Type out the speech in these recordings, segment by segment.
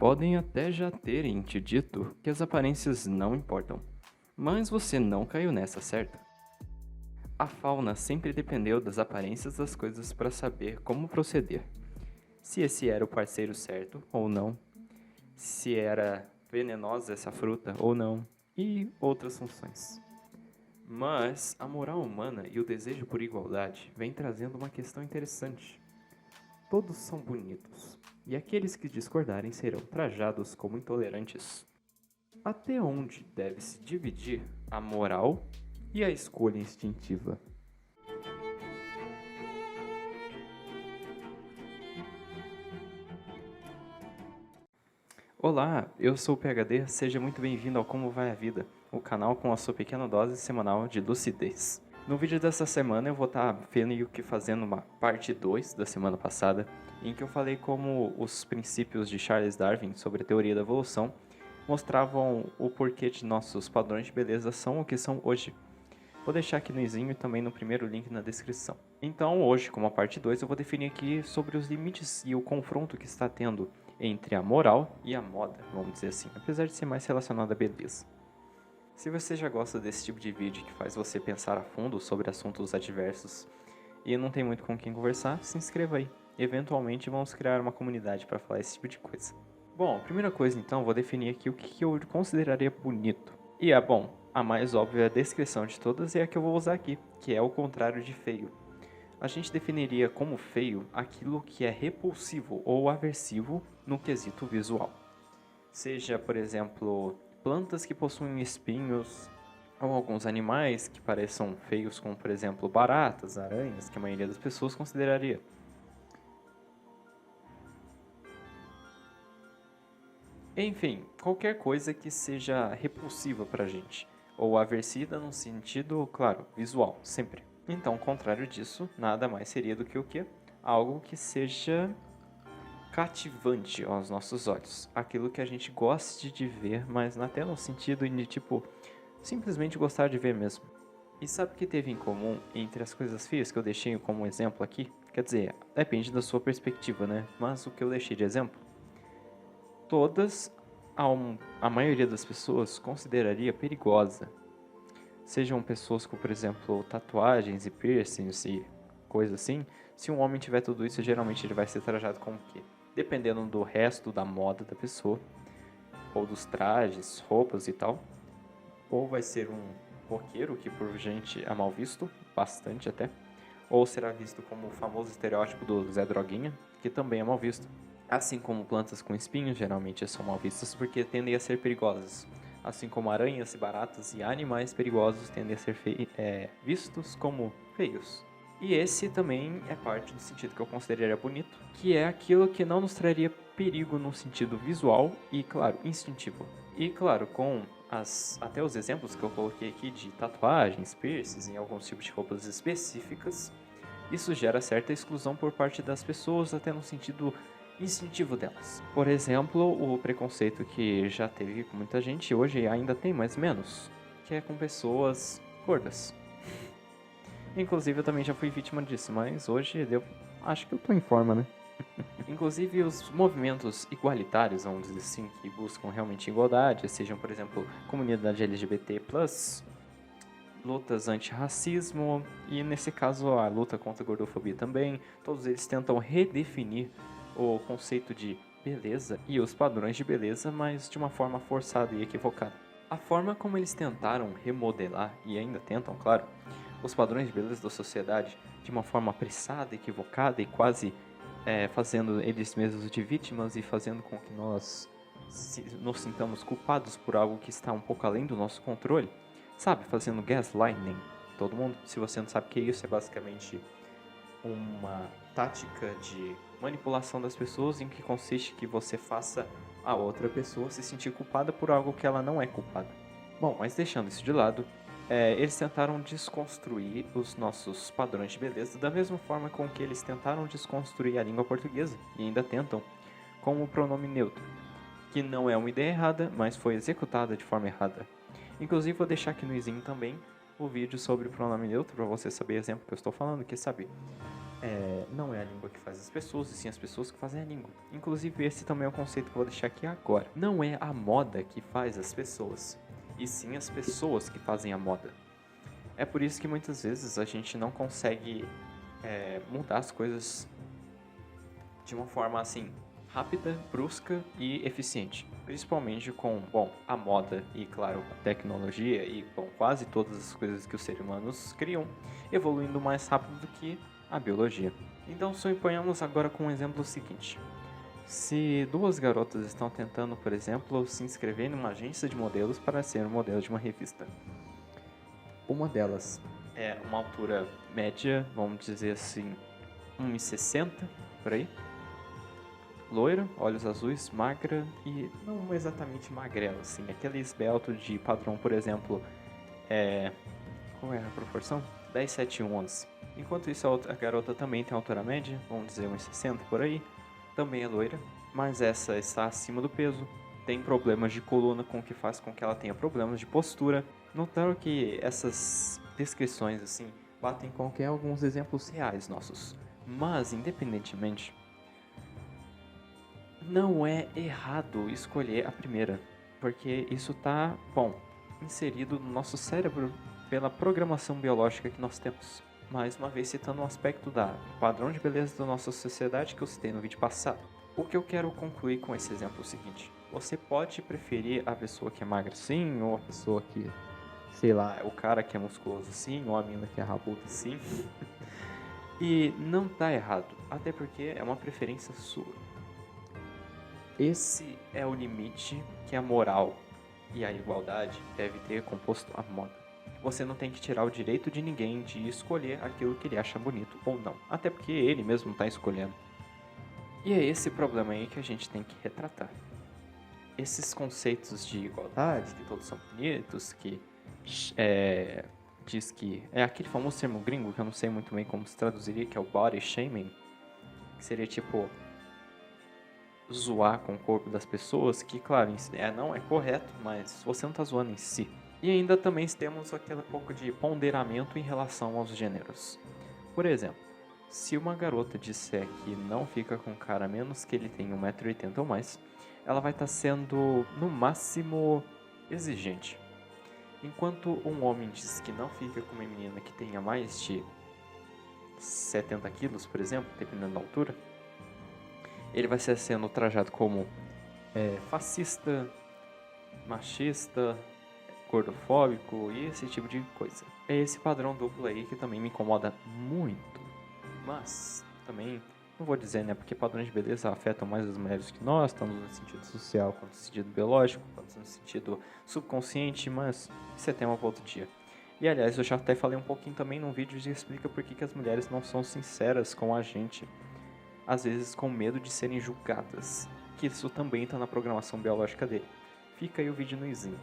podem até já terem te dito que as aparências não importam, mas você não caiu nessa, certo? A fauna sempre dependeu das aparências das coisas para saber como proceder. Se esse era o parceiro certo ou não, se era venenosa essa fruta ou não, e outras funções. Mas a moral humana e o desejo por igualdade vem trazendo uma questão interessante. Todos são bonitos, e aqueles que discordarem serão trajados como intolerantes. Até onde deve-se dividir a moral e a escolha instintiva? Olá, eu sou o PhD, seja muito bem-vindo ao Como Vai a Vida, o canal com a sua pequena dose semanal de lucidez. No vídeo dessa semana eu vou estar meio que fazendo uma parte 2 da semana passada, em que eu falei como os princípios de Charles Darwin sobre a teoria da evolução mostravam o porquê de nossos padrões de beleza são o que são hoje. Vou deixar aqui no izinho e também no primeiro link na descrição. Então hoje, como a parte 2, eu vou definir aqui sobre os limites e o confronto que está tendo entre a moral e a moda, vamos dizer assim, apesar de ser mais relacionado à beleza. Se você já gosta desse tipo de vídeo que faz você pensar a fundo sobre assuntos adversos e não tem muito com quem conversar, se inscreva aí. Eventualmente vamos criar uma comunidade para falar esse tipo de coisa. Bom, primeira coisa então, vou definir aqui o que eu consideraria bonito. E a mais óbvia descrição de todas é a que eu vou usar aqui, que é o contrário de feio. A gente definiria como feio aquilo que é repulsivo ou aversivo no quesito visual. Seja, por exemplo, plantas que possuem espinhos, ou alguns animais que pareçam feios, como por exemplo baratas, aranhas, que a maioria das pessoas consideraria. Enfim, qualquer coisa que seja repulsiva pra gente, ou aversiva no sentido, claro, visual, sempre. Então, ao contrário disso, nada mais seria do que o quê? Algo que seja cativante aos nossos olhos. Aquilo que a gente goste de ver, mas até no sentido de, tipo, simplesmente gostar de ver mesmo. E sabe o que teve em comum entre as coisas feias que eu deixei como exemplo aqui? Quer dizer, depende da sua perspectiva, né? Mas o que eu deixei de exemplo? Todas, a maioria das pessoas consideraria perigosa. Sejam pessoas com, por exemplo, tatuagens e piercings e coisa assim. Se um homem tiver tudo isso, geralmente ele vai ser trajado como o quê? Dependendo do resto da moda da pessoa, ou dos trajes, roupas e tal. Ou vai ser um roqueiro, que por gente é mal visto, bastante até. Ou será visto como o famoso estereótipo do Zé Droguinha, que também é mal visto. Assim como plantas com espinhos geralmente são mal vistas porque tendem a ser perigosas. Assim como aranhas, baratas e animais perigosos tendem a ser vistos como feios. E esse também é parte do sentido que eu consideraria bonito, que é aquilo que não nos traria perigo no sentido visual e, claro, instintivo. E, claro, com até os exemplos que eu coloquei aqui de tatuagens, piercings em alguns tipos de roupas específicas, isso gera certa exclusão por parte das pessoas, até no sentido instintivo delas. Por exemplo, o preconceito que já teve com muita gente, hoje ainda tem, mas menos, que é com pessoas gordas. Inclusive, eu também já fui vítima disso, mas hoje eu acho que eu tô em forma, né? Inclusive, os movimentos igualitários, vamos dizer assim, que buscam realmente igualdade, sejam, por exemplo, comunidade LGBT+, lutas anti-racismo e, nesse caso, a luta contra a gordofobia também, todos eles tentam redefinir o conceito de beleza e os padrões de beleza, mas de uma forma forçada e equivocada. A forma como eles tentaram remodelar, e ainda tentam, claro, os padrões de beleza da sociedade de uma forma apressada, equivocada e quase fazendo eles mesmos de vítimas e fazendo com que nós nos sintamos culpados por algo que está um pouco além do nosso controle. Sabe, fazendo gaslighting. Todo mundo, se você não sabe o que é isso, é basicamente uma tática de manipulação das pessoas em que consiste que você faça a outra pessoa se sentir culpada por algo que ela não é culpada. Bom, mas deixando isso de lado, eles tentaram desconstruir os nossos padrões de beleza da mesma forma com que eles tentaram desconstruir a língua portuguesa, e ainda tentam, com o pronome neutro, que não é uma ideia errada, mas foi executada de forma errada. Inclusive, vou deixar aqui no izinho também o vídeo sobre o pronome neutro, para você saber o exemplo que eu estou falando, que sabe, não é a língua que faz as pessoas, e sim as pessoas que fazem a língua. Inclusive, esse também é um conceito que eu vou deixar aqui agora. Não é a moda que faz as pessoas, e sim as pessoas que fazem a moda. É por isso que muitas vezes a gente não consegue mudar as coisas de uma forma assim rápida, brusca e eficiente. Principalmente com, bom, a moda e, claro, a tecnologia e, bom, quase todas as coisas que os seres humanos criam evoluindo mais rápido do que a biologia. Então, suponhamos agora com um exemplo seguinte. Se duas garotas estão tentando, por exemplo, se inscrever numa agência de modelos para ser um modelo de uma revista. Uma delas é uma altura média, vamos dizer assim, 1,60 por aí. Loira, olhos azuis, magra e não exatamente magrela, assim. Aquele esbelto de padrão, por exemplo, qual é a proporção? 10, 7, 11. Enquanto isso, a garota também tem altura média, vamos dizer 1,60 por aí. Também é loira, mas essa está acima do peso. Tem problemas de coluna, com o que faz com que ela tenha problemas de postura. Notaram que essas descrições, assim, batem com alguns exemplos reais nossos. Mas, independentemente, não é errado escolher a primeira, porque isso está, bom, inserido no nosso cérebro pela programação biológica que nós temos. Mais uma vez citando um aspecto do padrão de beleza da nossa sociedade que eu citei no vídeo passado. O que eu quero concluir com esse exemplo é o seguinte: você pode preferir a pessoa que é magra sim, ou a pessoa que, sei lá, o cara que é musculoso sim, ou a mina que é rabuda sim. E não tá errado, até porque é uma preferência sua. Esse é o limite que a moral e a igualdade deve ter composto a moda. Você não tem que tirar o direito de ninguém de escolher aquilo que ele acha bonito ou não, até porque ele mesmo está escolhendo. E é esse problema aí que a gente tem que retratar. Esses conceitos de igualdade, que todos são bonitos, que diz que é aquele famoso termo gringo que eu não sei muito bem como se traduziria, que é o body shaming, que seria tipo zoar com o corpo das pessoas, que claro, não é correto, mas você não está zoando em si. E ainda também temos aquele pouco de ponderamento em relação aos gêneros. Por exemplo, se uma garota disser que não fica com um cara a menos que ele tenha 1,80 m ou mais, ela vai estar sendo, no máximo, exigente. Enquanto um homem diz que não fica com uma menina que tenha mais de 70 quilos, por exemplo, dependendo da altura, ele vai ser sendo trajado como fascista, machista, gordofóbico e esse tipo de coisa. É esse padrão duplo aí que também me incomoda muito. Mas também não vou dizer, né, porque padrões de beleza afetam mais as mulheres que nós, tanto no sentido social quanto no sentido biológico, quanto no sentido subconsciente, mas isso é tema para outro dia. E aliás, eu já até falei um pouquinho também num vídeo que explica por que as mulheres não são sinceras com a gente, às vezes com medo de serem julgadas, que isso também está na programação biológica dele. Fica aí o vídeo no izinho.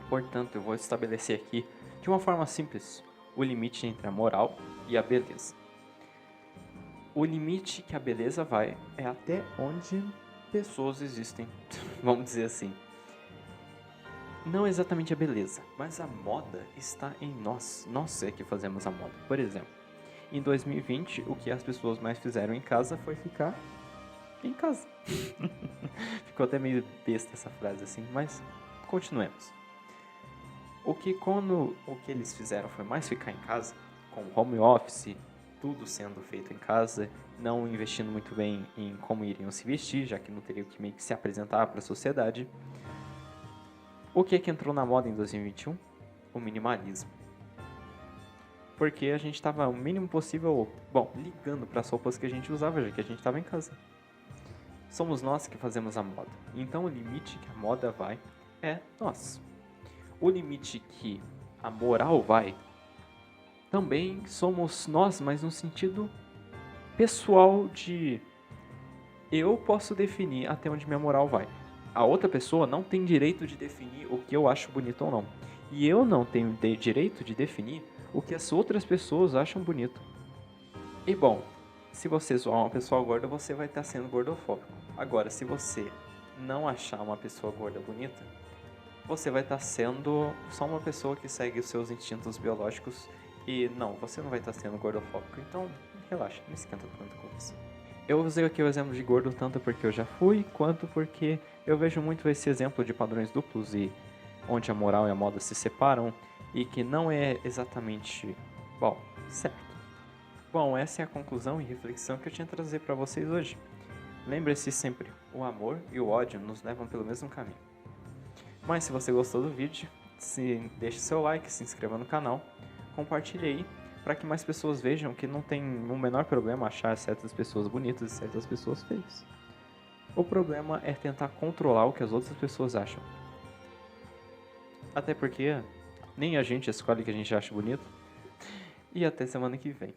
Portanto, eu vou estabelecer aqui, de uma forma simples, o limite entre a moral e a beleza. O limite que a beleza vai é até onde pessoas existem, vamos dizer assim. Não exatamente a beleza, mas a moda está em nós. Nós é que fazemos a moda. Por exemplo, em 2020, o que as pessoas mais fizeram em casa foi ficar em casa. Ficou até meio besta essa frase assim, mas continuemos. O que eles fizeram foi mais ficar em casa, com home office, tudo sendo feito em casa, não investindo muito bem em como iriam se vestir, já que não teriam que meio que se apresentar para a sociedade. O que entrou na moda em 2021? O minimalismo. Porque a gente estava o mínimo possível, ligando para as roupas que a gente usava, já que a gente estava em casa. Somos nós que fazemos a moda. Então o limite que a moda vai é nós. O limite que a moral vai também somos nós, mas no sentido pessoal de eu posso definir até onde minha moral vai. A outra pessoa não tem direito de definir o que eu acho bonito ou não. E eu não tenho direito de definir o que as outras pessoas acham bonito. E bom, se você zoar uma pessoa gorda, você vai estar sendo gordofóbico. Agora, se você não achar uma pessoa gorda bonita, você vai estar sendo só uma pessoa que segue os seus instintos biológicos e não, você não vai estar sendo gordofóbico. Então, relaxa, não esquenta tanto com isso. Eu usei aqui o exemplo de gordo tanto porque eu já fui, quanto porque eu vejo muito esse exemplo de padrões duplos e onde a moral e a moda se separam e que não é exatamente, bom, certo. Bom, essa é a conclusão e reflexão que eu tinha a trazer para vocês hoje. Lembre-se sempre, o amor e o ódio nos levam pelo mesmo caminho. Mas se você gostou do vídeo, deixe seu like, se inscreva no canal, compartilhe aí para que mais pessoas vejam que não tem o menor problema achar certas pessoas bonitas e certas pessoas feias. O problema é tentar controlar o que as outras pessoas acham. Até porque nem a gente escolhe o que a gente acha bonito. E até semana que vem.